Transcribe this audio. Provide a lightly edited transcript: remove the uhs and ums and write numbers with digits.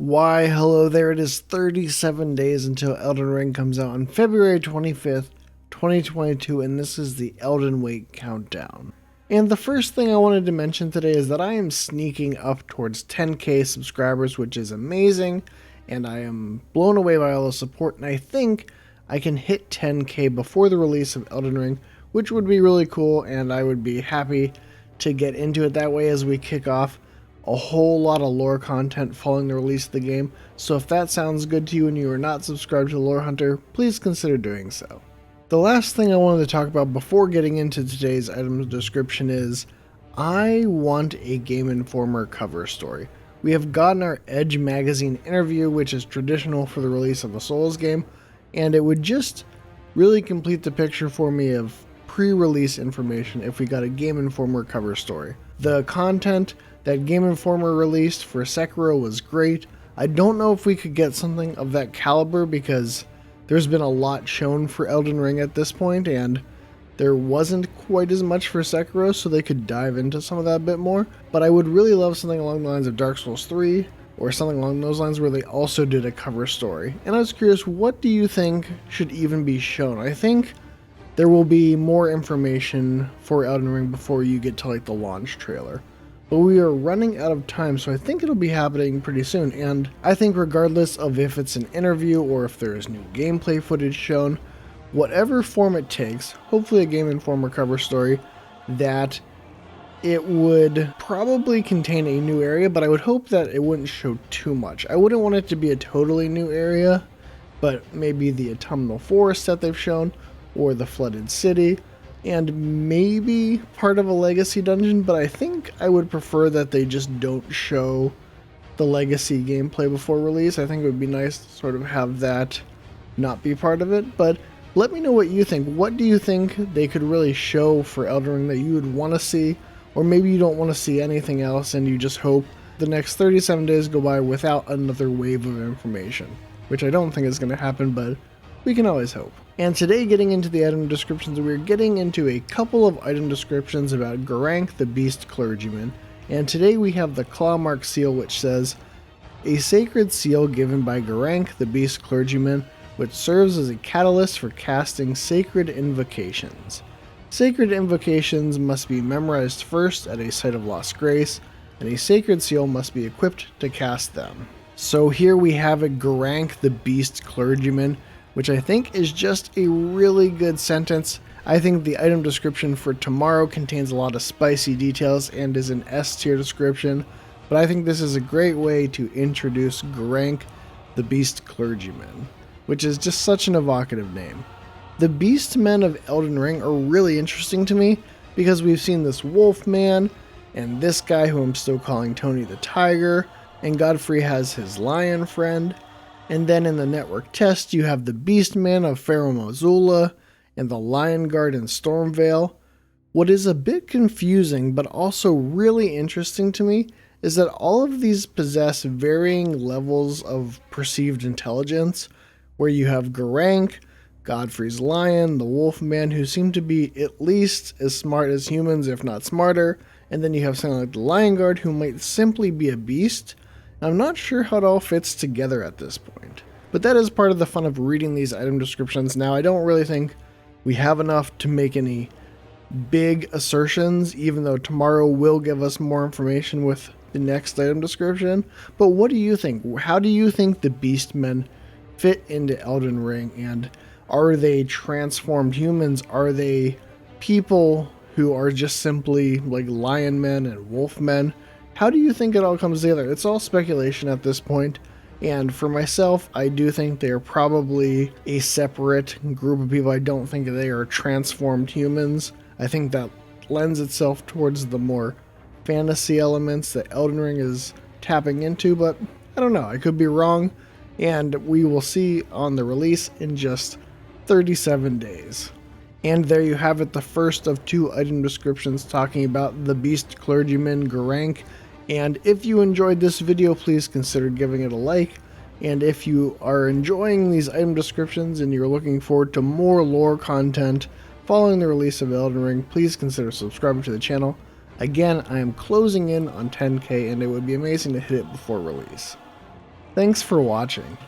Why, hello there. It is 37 days until Elden Ring comes out on February 25th, 2022, and this is the Elden Wait countdown. And the first thing I wanted to mention today is that I am sneaking up towards 10k subscribers, which is amazing, and I am blown away by all the support, and I think I can hit 10k before the release of Elden Ring, which would be really cool, and I would be happy to get into it that way as we kick off a whole lot of lore content following the release of the game. So if that sounds good to you and you are not subscribed to Lore Hunter, please consider doing so. The last thing I wanted to talk about before getting into today's item description is I want a Game Informer cover story. We have gotten our Edge magazine interview, which is traditional for the release of a Souls game, and it would just really complete the picture for me of pre-release information if we got a Game Informer cover story. The content that Game Informer released for Sekiro was great. I don't know if we could get something of that caliber because there's been a lot shown for Elden Ring at this point, and there wasn't quite as much for Sekiro, so they could dive into some of that a bit more. But I would really love something along the lines of Dark Souls 3, or something along those lines where they also did a cover story. And I was curious, what do you think should even be shown? I think there will be more information for Elden Ring before you get to like the launch trailer. But we are running out of time, so I think it'll be happening pretty soon, and I think regardless of if it's an interview or if there is new gameplay footage shown, whatever form it takes, hopefully a Game Informer cover story, that it would probably contain a new area, but I would hope that it wouldn't show too much. I wouldn't want it to be a totally new area, but maybe the autumnal forest that they've shown, or the flooded city, and maybe part of a legacy dungeon, but I think I would prefer that they just don't show the legacy gameplay before release. I think it would be nice to sort of have that not be part of it, but let me know what you think. What do you think they could really show for Elden Ring that you would want to see, or maybe you don't want to see anything else and you just hope the next 37 days go by without another wave of information, which I don't think is going to happen, but we can always hope. And today, getting into the item descriptions, we're getting into a couple of item descriptions about Geraint the Beast Clergyman. And today we have the Clawmark Seal, which says, a sacred seal given by Geraint the Beast Clergyman, which serves as a catalyst for casting sacred invocations. Sacred invocations must be memorized first at a site of lost grace, and a sacred seal must be equipped to cast them. So here we have it, Geraint the Beast Clergyman, which I think is just a really good sentence. I think the item description for tomorrow contains a lot of spicy details and is an S tier description, but I think this is a great way to introduce Geraint the Beast Clergyman, which is just such an evocative name. The Beastmen of Elden Ring are really interesting to me because we've seen this wolf man, and this guy who I'm still calling Tony the Tiger, and Godfrey has his lion friend. And then in the network test, you have the Beastmen of Farum Azula and the Lion Guard in Stormvale. What is a bit confusing but also really interesting to me is that all of these possess varying levels of perceived intelligence, where you have Geraint, Godfrey's lion, the Wolfman, who seem to be at least as smart as humans, if not smarter, and then you have something like the Lion Guard, who might simply be a beast. I'm not sure how it all fits together at this point, but that is part of the fun of reading these item descriptions. Now, I don't really think we have enough to make any big assertions, even though tomorrow will give us more information with the next item description. But what do you think? How do you think the Beastmen fit into Elden Ring, and are they transformed humans? Are they people who are just simply like lion men and wolf men? How do you think it all comes together? It's all speculation at this point, and for myself, I do think they are probably a separate group of people. I don't think they are transformed humans. I think that lends itself towards the more fantasy elements that Elden Ring is tapping into, but I don't know, I could be wrong, and we will see on the release in just 37 days. And there you have it, the first of two item descriptions talking about the Beast Clergyman Geraint. And if you enjoyed this video, please consider giving it a like. And if you are enjoying these item descriptions and you're looking forward to more lore content following the release of Elden Ring, please consider subscribing to the channel. Again, I am closing in on 10k, and it would be amazing to hit it before release. Thanks for watching.